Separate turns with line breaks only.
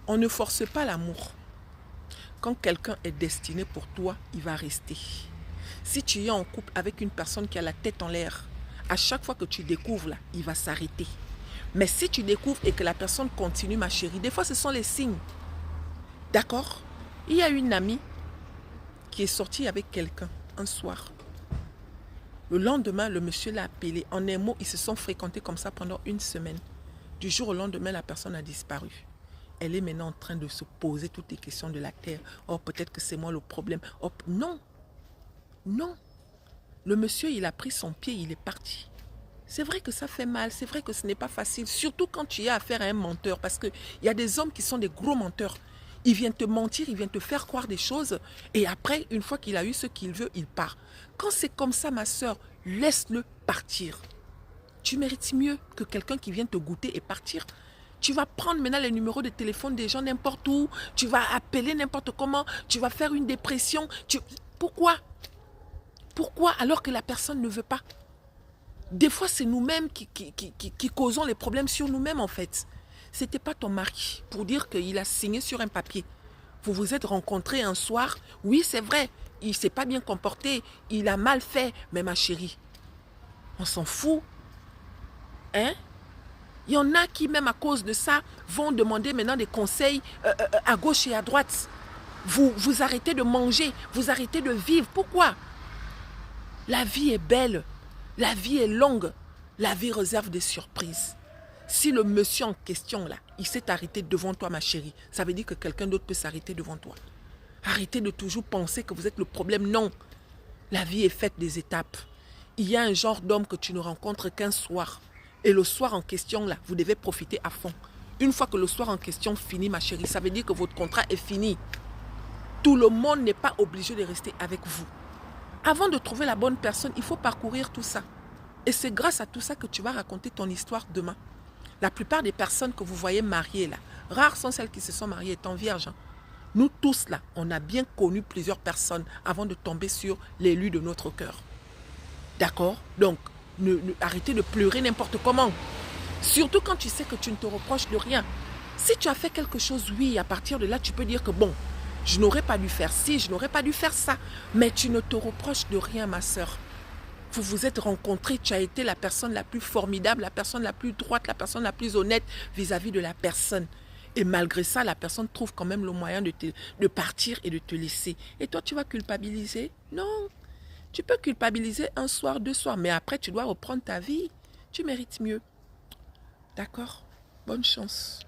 On ne force pas l'amour. Quand quelqu'un est destiné pour toi, il va rester. Si tu es en couple avec une personne qui a la tête en l'air, à chaque fois que tu découvres là, il va s'arrêter. Mais si tu découvres et que la personne continue, ma chérie, des fois ce sont les signes. D'accord? Il y a une amie qui est sortie avec quelqu'un un soir. Le lendemain, le monsieur l'a appelé. En un mot, ils se sont fréquentés comme ça pendant une semaine. Du jour au lendemain, la personne a disparu. Elle est maintenant en train de se poser toutes les questions de la terre. Oh, peut-être que c'est moi le problème. Oh, non, non. Le monsieur, il a pris son pied, il est parti. C'est vrai que ça fait mal, c'est vrai que ce n'est pas facile, surtout quand tu as affaire à un menteur, parce qu'il y a des hommes qui sont des gros menteurs. Il vient te mentir, il vient te faire croire des choses, et après, une fois qu'il a eu ce qu'il veut, il part. Quand c'est comme ça, ma soeur, laisse-le partir. Tu mérites mieux que quelqu'un qui vient te goûter et partir. Tu vas prendre maintenant les numéros de téléphone des gens n'importe où, tu vas appeler n'importe comment, tu vas faire une dépression. Pourquoi? Pourquoi alors que la personne ne veut pas? Des fois, c'est nous-mêmes qui causons les problèmes sur nous-mêmes, en fait. C'était pas ton mari pour dire qu'il a signé sur un papier. Vous vous êtes rencontrés un soir. Oui, c'est vrai, il ne s'est pas bien comporté, il a mal fait. Mais ma chérie, on s'en fout. Hein? Il y en a qui, même à cause de ça, vont demander maintenant des conseils à gauche et à droite. Vous arrêtez de manger, vous arrêtez de vivre. Pourquoi? La vie est belle. La vie est longue. La vie réserve des surprises. Si le monsieur en question, là, il s'est arrêté devant toi, ma chérie, ça veut dire que quelqu'un d'autre peut s'arrêter devant toi. Arrêtez de toujours penser que vous êtes le problème. Non. La vie est faite des étapes. Il y a un genre d'homme que tu ne rencontres qu'un soir. Et le soir en question, là, vous devez profiter à fond. Une fois que le soir en question finit, ma chérie, ça veut dire que votre contrat est fini. Tout le monde n'est pas obligé de rester avec vous. Avant de trouver la bonne personne, il faut parcourir tout ça. Et c'est grâce à tout ça que tu vas raconter ton histoire demain. La plupart des personnes que vous voyez mariées là, rares sont celles qui se sont mariées étant vierges. Nous tous là, on a bien connu plusieurs personnes avant de tomber sur l'élu de notre cœur. D'accord? Donc, arrêtez de pleurer n'importe comment. Surtout quand tu sais que tu ne te reproches de rien. Si tu as fait quelque chose, oui, à partir de là, tu peux dire que bon, je n'aurais pas dû faire ci, je n'aurais pas dû faire ça. Mais tu ne te reproches de rien, ma soeur. Vous vous êtes rencontrés, tu as été la personne la plus formidable, la personne la plus droite, la personne la plus honnête vis-à-vis de la personne. Et malgré ça, la personne trouve quand même le moyen de partir et de te laisser. Et toi, tu vas culpabiliser? Non. Tu peux culpabiliser un soir, 2 soirs, mais après, tu dois reprendre ta vie. Tu mérites mieux. D'accord? Bonne chance.